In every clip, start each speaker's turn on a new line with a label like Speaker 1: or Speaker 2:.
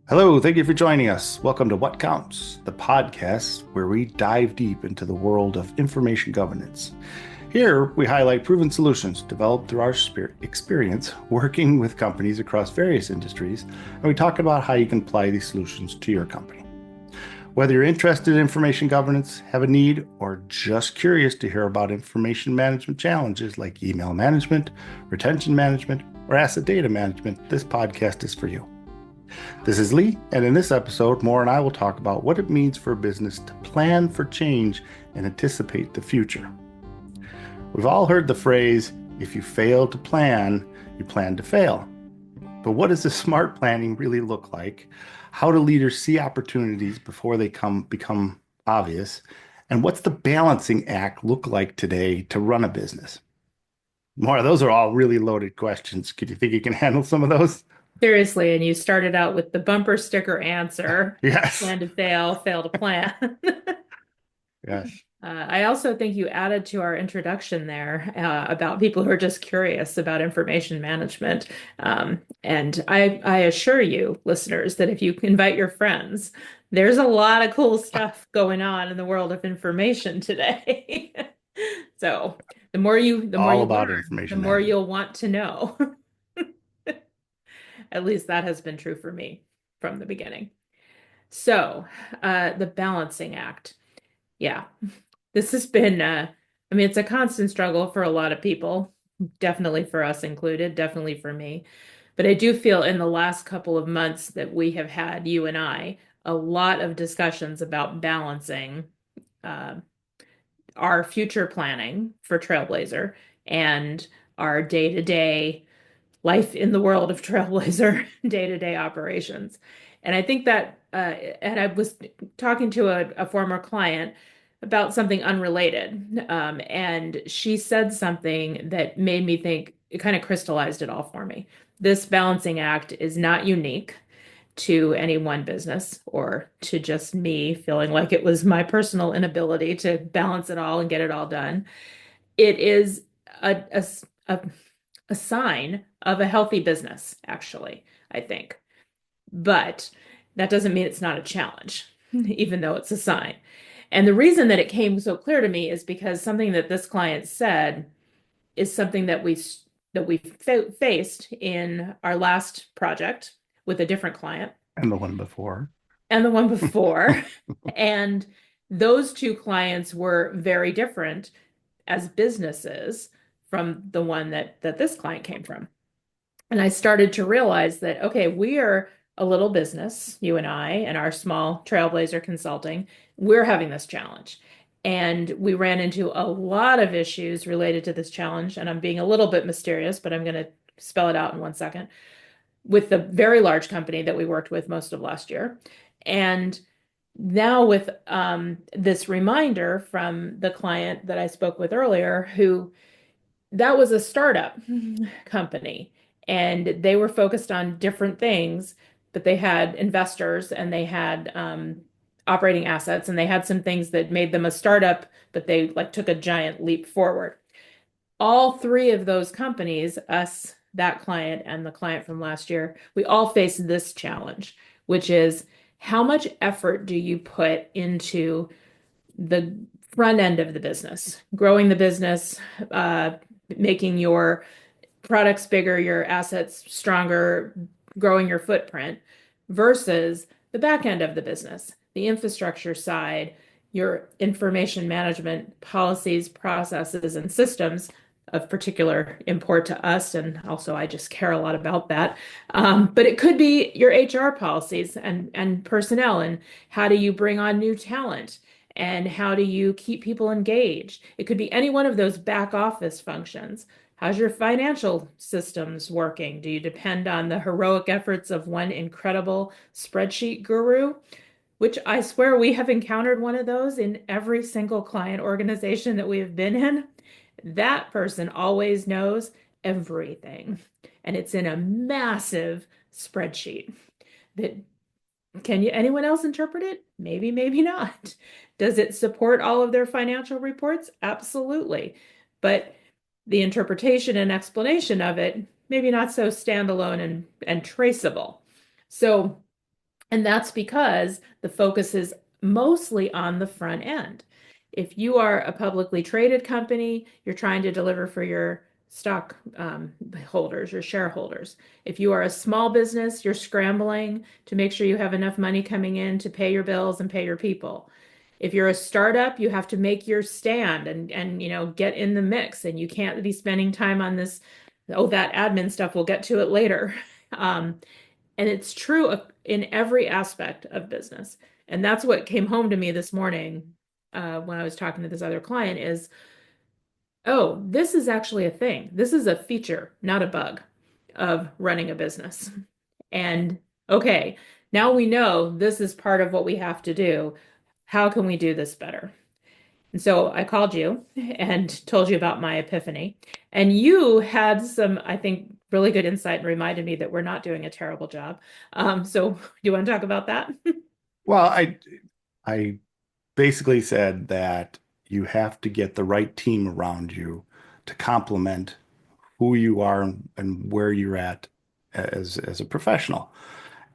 Speaker 1: Hello, thank you for joining us. Welcome to What Counts, the podcast where we dive deep into the world of information governance. Here, we highlight proven solutions developed through our experience working with companies across various industries, and we talk about how you can apply these solutions to your company. Whether you're interested in information governance, have a need, or just curious to hear about information management challenges like email management, retention management, or asset data management, this podcast is for you. This is Lee, and in this episode, Maura and I will talk about what it means for a business to plan for change and anticipate the future. We've all heard the phrase, if you fail to plan, you plan to fail. But what does the smart planning really look like? How do leaders see opportunities before they become obvious? And what's the balancing act look like today to run a business? Maura, those are all really loaded questions. Could you think you can handle some of those?
Speaker 2: Seriously, and you started out with the bumper sticker answer,
Speaker 1: Yes.
Speaker 2: plan to fail, fail to plan.
Speaker 1: Yes.
Speaker 2: I also think you added to our introduction there about people who are just curious about information management. And I assure you, listeners, that if you invite your friends, there's a lot of cool stuff going on in the world of information today. So the more
Speaker 1: All
Speaker 2: you
Speaker 1: about
Speaker 2: learn, the
Speaker 1: information
Speaker 2: more
Speaker 1: management.
Speaker 2: you'll want to know. At least that has been true for me from the beginning. So, the balancing act. Yeah, this has been, it's a constant struggle for a lot of people, definitely for us included, definitely for me. But I do feel in the last couple of months that we have had, you and I, a lot of discussions about balancing uh, our future planning for Trailblazer and our day-to-day life in the world of Trailblazer day-to-day operations. And I think that, and I was talking to a former client about something unrelated. And she said something that made me think, it kind of crystallized it all for me. This balancing act is not unique to any one business or to just me feeling like it was my personal inability to balance it all and get it all done. It is a a sign of a healthy business, actually, I think. But that doesn't mean it's not a challenge, even though it's a sign. And the reason that it came so clear to me is because something that this client said is something that we faced in our last project with a different client
Speaker 1: And the one before.
Speaker 2: and the one before. And those two clients were very different as businesses from the one that this client came from. And I started to realize that, okay, we are a little business, you and I, and our small Trailblazer Consulting, we're having this challenge. And we ran into a lot of issues related to this challenge. And I'm being a little bit mysterious, but I'm going to spell it out in 1 second with the very large company that we worked with most of last year. And now with this reminder from the client that I spoke with earlier, who that was a startup company and they were focused on different things, but they had investors and they had operating assets and they had some things that made them a startup, but they like took a giant leap forward. All three of those companies, us, that client, and the client from last year, we all face this challenge, which is how much effort do you put into the front end of the business, growing the business, uh, making your products bigger, your assets stronger, growing your footprint, versus the back end of the business, the infrastructure side, your information management policies, processes, and systems of particular import to us. And also, I just care a lot about that. But it could be your HR policies and personnel, and how do you bring on new talent? And how do you keep people engaged? It could be any one of those back office functions. How's your financial systems working? Do you depend on the heroic efforts of one incredible spreadsheet guru? Which I swear we have encountered one of those in every single client organization that we have been in. That person always knows everything. And it's in a massive spreadsheet that anyone else interpret it? Maybe, maybe not. Does it support all of their financial reports? Absolutely. But the interpretation and explanation of it, maybe not so standalone and traceable. So And that's because the focus is mostly on the front end. If you are a publicly traded company, you're trying to deliver for your stock holders, your shareholders. If you are a small business, you're scrambling to make sure you have enough money coming in to pay your bills and pay your people. If you're a startup, you have to make your stand and get in the mix, and you can't be spending time on this, oh, that admin stuff, we'll get to it later. Um, and it's true in every aspect of business. And that's what came home to me this morning when I was talking to this other client is, oh, this is actually a thing. This is a feature, not a bug of running a business. And okay, now we know this is part of what we have to do. How can we do this better? And so I called you and told you about my epiphany. And you had some, I think, really good insight and reminded me that we're not doing a terrible job. So do you want to talk about that?
Speaker 1: Well, I basically said that you have to get the right team around you to complement who you are and where you're at as a professional.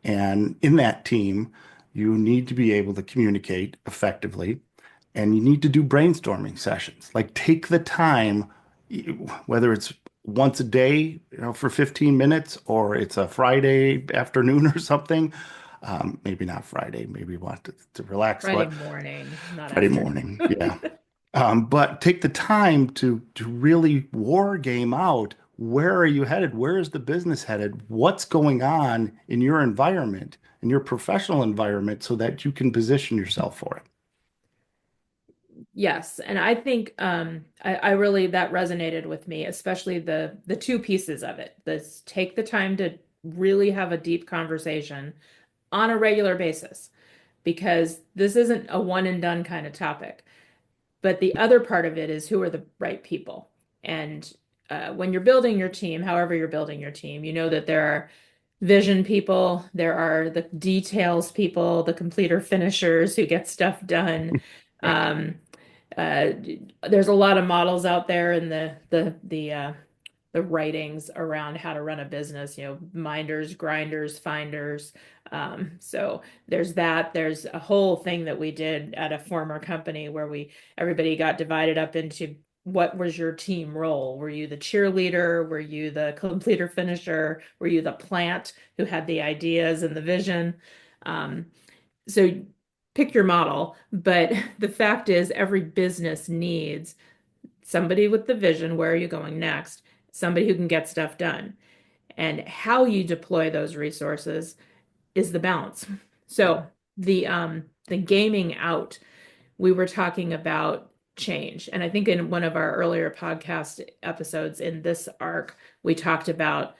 Speaker 1: And in that team, you need to be able to communicate effectively, and you need to do brainstorming sessions. Like take the time, whether it's once a day, for 15 minutes, or it's a Friday afternoon or something. Maybe not Friday, maybe you want to relax,
Speaker 2: Friday
Speaker 1: but
Speaker 2: morning, not
Speaker 1: Friday
Speaker 2: afternoon.
Speaker 1: morning, yeah. But take the time to really war game out. Where are you headed? Where is the business headed? What's going on in your environment, in your professional environment, so that you can position yourself for it.
Speaker 2: Yes, and I think I really that resonated with me, especially the two pieces of it. This take the time to really have a deep conversation on a regular basis, because this isn't a one and done kind of topic. But the other part of it is who are the right people. And when you're building your team, however you're building your team, you know that there are vision people, there are the details people, the completer finishers who get stuff done.
Speaker 1: Right.
Speaker 2: Um, uh, there's a lot of models out there in the writings around how to run a business, minders, grinders, finders. So there's that. There's a whole thing that we did at a former company where everybody got divided up into what was your team role? Were you the cheerleader? Were you the completer finisher? Were you the plant who had the ideas and the vision? Um, so pick your model, but the fact is every business needs somebody with the vision, where are you going next? Somebody who can get stuff done. And how you deploy those resources is the balance. So the gaming out, we were talking about change. And I think in one of our earlier podcast episodes in this arc, we talked about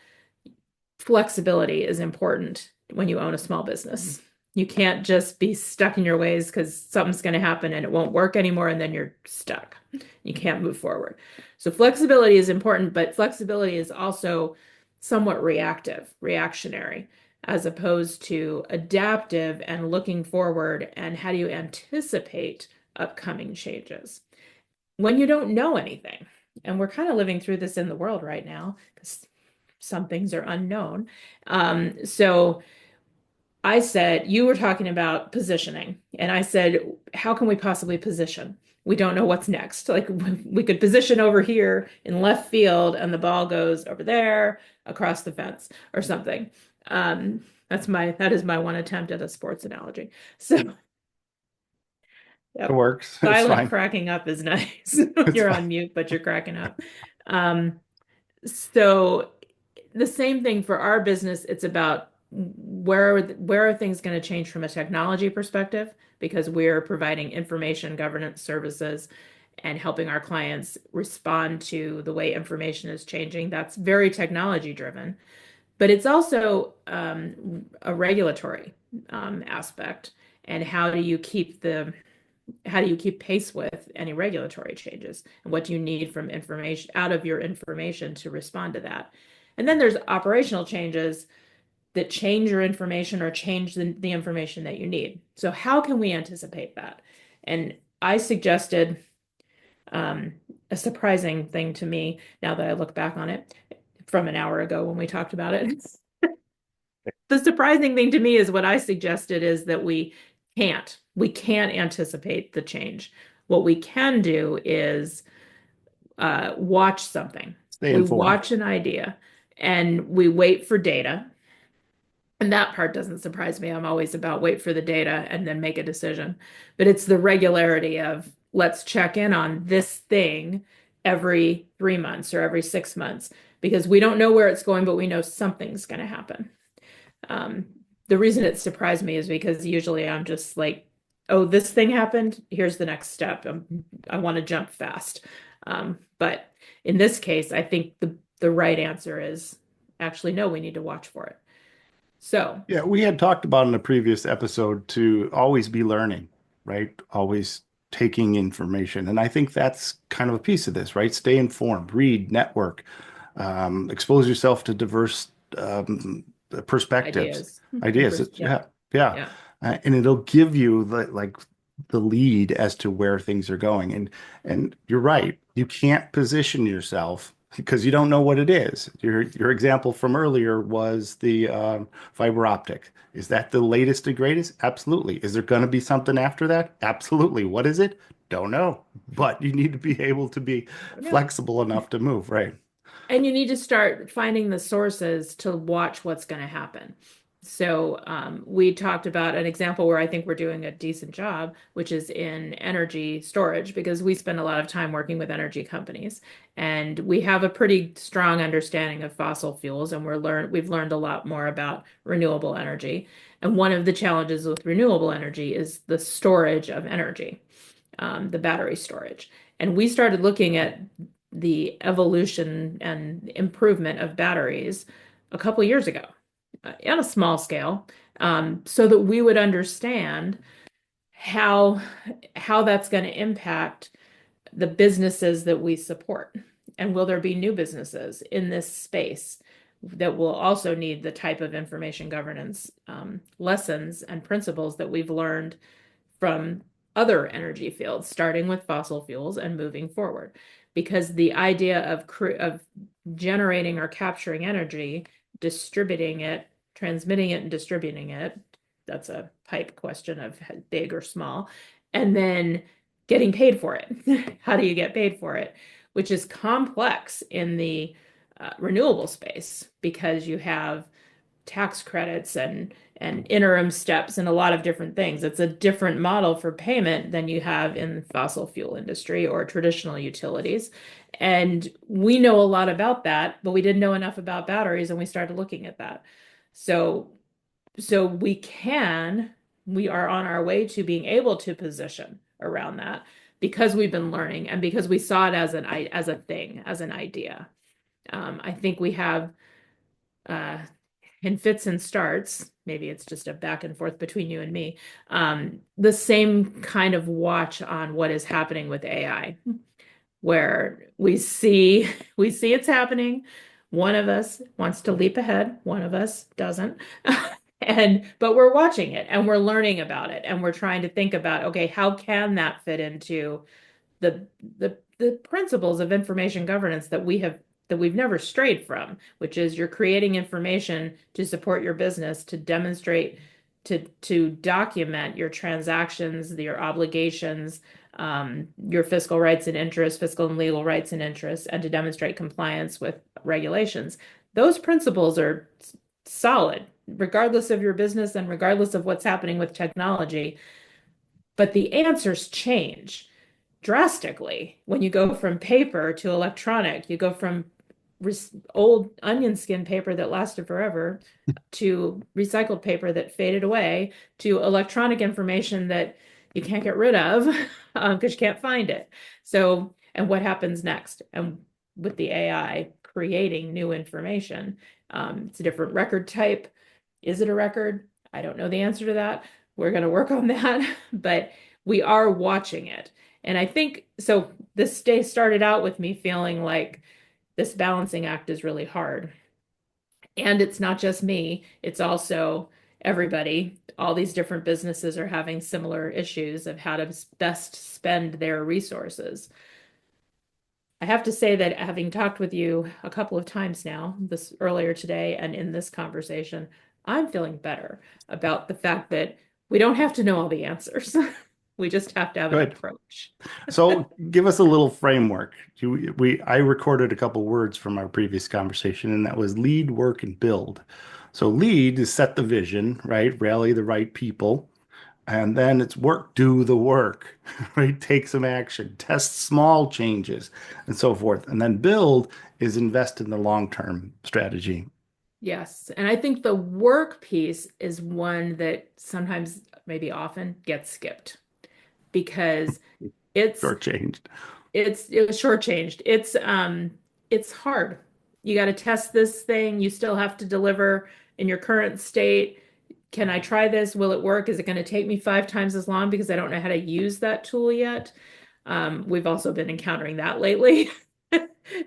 Speaker 2: flexibility is important when you own a small business. You can't just be stuck in your ways because something's going to happen and it won't work anymore, and then you're stuck. You can't move forward. So flexibility is important, but flexibility is also somewhat reactionary, as opposed to adaptive and looking forward. And how do you anticipate upcoming changes when you don't know anything? And we're kind of living through this in the world right now because some things are unknown. So I said, you were talking about positioning, and I said, how can we possibly position? We don't know what's next. Like we could position over here in left field and the ball goes over there across the fence or something. That is my one attempt at a sports analogy. So,
Speaker 1: It
Speaker 2: yep.
Speaker 1: works. It's
Speaker 2: Silent
Speaker 1: fine.
Speaker 2: cracking up is nice.
Speaker 1: It's
Speaker 2: You're
Speaker 1: fine.
Speaker 2: on mute, but you're cracking up. Um, so the same thing for our business. It's about where are things going to change from a technology perspective, because we're providing information governance services and helping our clients respond to the way information is changing. That's very technology driven, but it's also a regulatory aspect. And how do you keep pace with any regulatory changes, and what do you need from information out of your information to respond to that? And then there's operational changes that change your information or change the information that you need. So how can we anticipate that? And I suggested um, a surprising thing to me now that I look back on it from an hour ago when we talked about it. the surprising thing to me is what I suggested is that we can't anticipate the change. What we can do is watch something.
Speaker 1: Stay
Speaker 2: We
Speaker 1: informed.
Speaker 2: watch an idea and we wait for data. And that part doesn't surprise me. I'm always about wait for the data and then make a decision. But it's the regularity of let's check in on this thing every 3 months or every 6 months because we don't know where it's going, but we know something's going to happen. Um, the reason it surprised me is because usually I'm just like, oh, this thing happened. Here's the next step. I want to jump fast. But in this case, I think the right answer is actually no, we need to watch for it. So,
Speaker 1: Yeah, we had talked about in a previous episode to always be learning, right? Always taking information. And I think that's kind of a piece of this, right? Stay informed, read, network, expose yourself to diverse perspectives,
Speaker 2: ideas.
Speaker 1: ideas.
Speaker 2: Yeah,
Speaker 1: Yeah, yeah.
Speaker 2: yeah,
Speaker 1: And it'll give you the lead as to where things are going. And you're right. You can't position yourself because you don't know what it is. Your example from earlier was the fiber optic. Is that the latest and greatest? Absolutely. Is there going to be something after that? Absolutely. What is it? Don't know. But you need to be able to be
Speaker 2: no.
Speaker 1: flexible enough to move, right?
Speaker 2: And you need to start finding the sources to watch what's going to happen. So, we talked about an example where I think we're doing a decent job, which is in energy storage, because we spend a lot of time working with energy companies, and we have a pretty strong understanding of fossil fuels, and we've learned a lot more about renewable energy. And one of the challenges with renewable energy is the storage of energy, the battery storage. And we started looking at the evolution and improvement of batteries a couple years ago on a small scale, so that we would understand how how that's going to impact the businesses that we support. And will there be new businesses in this space that will also need the type of information governance lessons and principles that we've learned from other energy fields, starting with fossil fuels and moving forward. Because the idea of generating or capturing energy, distributing it, transmitting it, and distributing it, that's a pipe question of big or small, and then getting paid for it. How do you get paid for it? Which is complex in the renewable space because you have tax credits and interim steps and a lot of different things. It's a different model for payment than you have in the fossil fuel industry or traditional utilities. And we know a lot about that, but we didn't know enough about batteries and we started looking at that. So so we are on our way to being able to position around that because we've been learning and because we saw it as a thing, as an idea. I think we have uh, in fits and starts, maybe it's just a back and forth between you and me, the same kind of watch on what is happening with AI, where we see it's happening. One of us wants to leap ahead, one of us doesn't. But we're watching it and we're learning about it and we're trying to think about, okay, how can that fit into the principles of information governance that we've never strayed from, which is you're creating information to support your business, to demonstrate, to document your transactions, your obligations, your fiscal rights and interests, fiscal and legal rights and interests, and to demonstrate compliance with regulations. Those principles are solid, regardless of your business and regardless of what's happening with technology. But the answers change drastically when you go from paper to electronic. You go from old onion skin paper that lasted forever to recycled paper that faded away to electronic information that you can't get rid of because you can't find it. So, and what happens next? And with the AI creating new information, it's a different record type. Is it a record? I don't know the answer to that. We're going to work on that, but we are watching it. And I think so. This day started out with me feeling like this balancing act is really hard. And it's not just me, it's also everybody. All these different businesses are having similar issues of how to best spend their resources. I have to say that having talked with you a couple of times now, this earlier today and in this conversation, I'm feeling better about the fact that we don't have to know all the answers. We just have to have an
Speaker 1: Good.
Speaker 2: approach.
Speaker 1: So give us a little framework. I recorded a couple words from our previous conversation, and that was lead, work, and build. So lead is set the vision, right? Rally the right people. And then it's work, do the work, right? Take some action, test small changes, and so forth. And then build is invest in the long-term strategy.
Speaker 2: Yes. And I think the work piece is one that sometimes, maybe often, gets skipped because it's
Speaker 1: Shortchanged.
Speaker 2: it's shortchanged. It's hard. You got to test this thing. You still have to deliver in your current state. Can I try this? Will it work? Is it going to take me 5 times as long because I don't know how to use that tool yet? We've also been encountering that lately,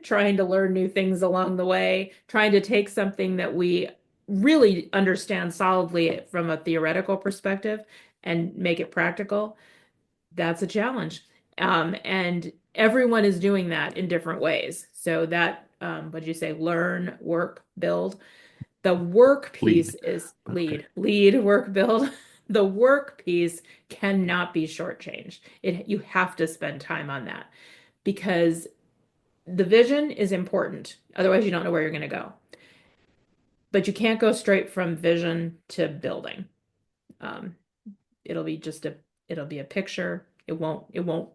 Speaker 2: trying to learn new things along the way, trying to take something that we really understand solidly from a theoretical perspective and make it practical. That's a challenge. And everyone is doing that in different ways. So that, what did you say? Learn, work, build. The work piece
Speaker 1: Lead.
Speaker 2: is
Speaker 1: Okay.
Speaker 2: lead, work, build. The work piece cannot be shortchanged. You have to spend time on that because the vision is important. Otherwise, you don't know where you're going to go. But you can't go straight from vision to building. Um, it'll be just a it'll be a picture. It won't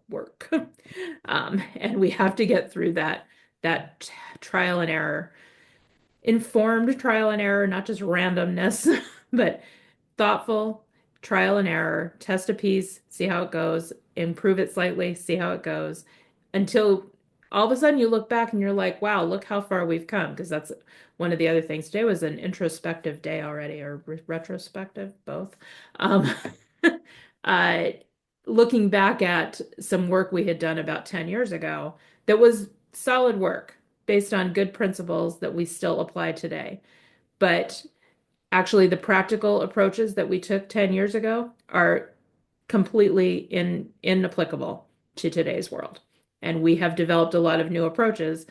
Speaker 2: work. And we have to get through that trial and error, informed trial and error, not just randomness, but thoughtful trial and error, test a piece, see how it goes, improve it slightly, see how it goes, until all of a sudden you look back and you're like, wow, look how far we've come. Because that's one of the other things. Today was an introspective day already, or retrospective, both. Um, uh, Looking back at some work we had done about 10 years ago that was solid work based on good principles that we still apply today. But actually, the practical approaches that we took 10 years ago are completely inapplicable to today's world. And we have developed a lot of new approaches.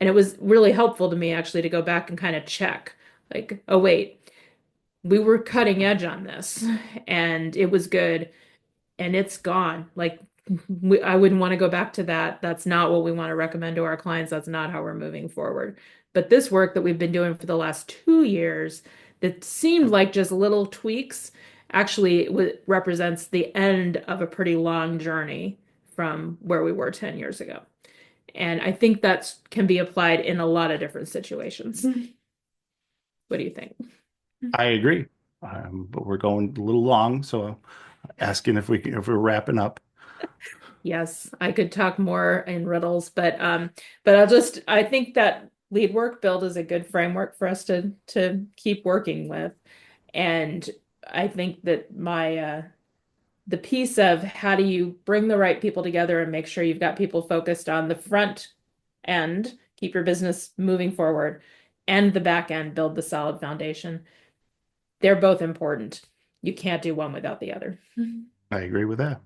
Speaker 2: And it was really helpful to me actually to go back and kind of check, like, oh, wait, we were cutting edge on this and it was good and it's gone. Like, I wouldn't want to go back to that. That's not what we want to recommend to our clients. That's not how we're moving forward. But this work that we've been doing for the last 2 years that seemed like just little tweaks actually represents the end of a pretty long journey from where we were 10 years ago. And I think that can be applied in a lot of different situations. What do you think?
Speaker 1: I agree. But we're going a little long, so asking if we're wrapping up.
Speaker 2: Yes, I could talk more in riddles, but I think that lead work build is a good framework for us to keep working with. And I think that the piece of how do you bring the right people together and make sure you've got people focused on the front end, keep your business moving forward, and the back end, build the solid foundation. They're both important. You can't do one without the other.
Speaker 1: I agree with that.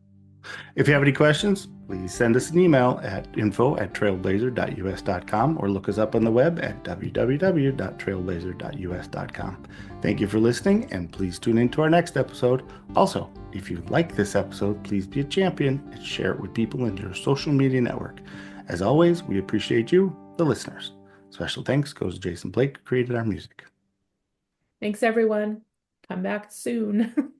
Speaker 1: If you have any questions, please send us an email at info@trailblazer.us.com or look us up on the web at www.trailblazer.us.com. Thank you for listening, and please tune in to our next episode. Also, if you like this episode, please be a champion and share it with people in your social media network. As always, we appreciate you, the listeners. Special thanks goes to Jason Blake, who created our music.
Speaker 2: Thanks, everyone. Come back soon.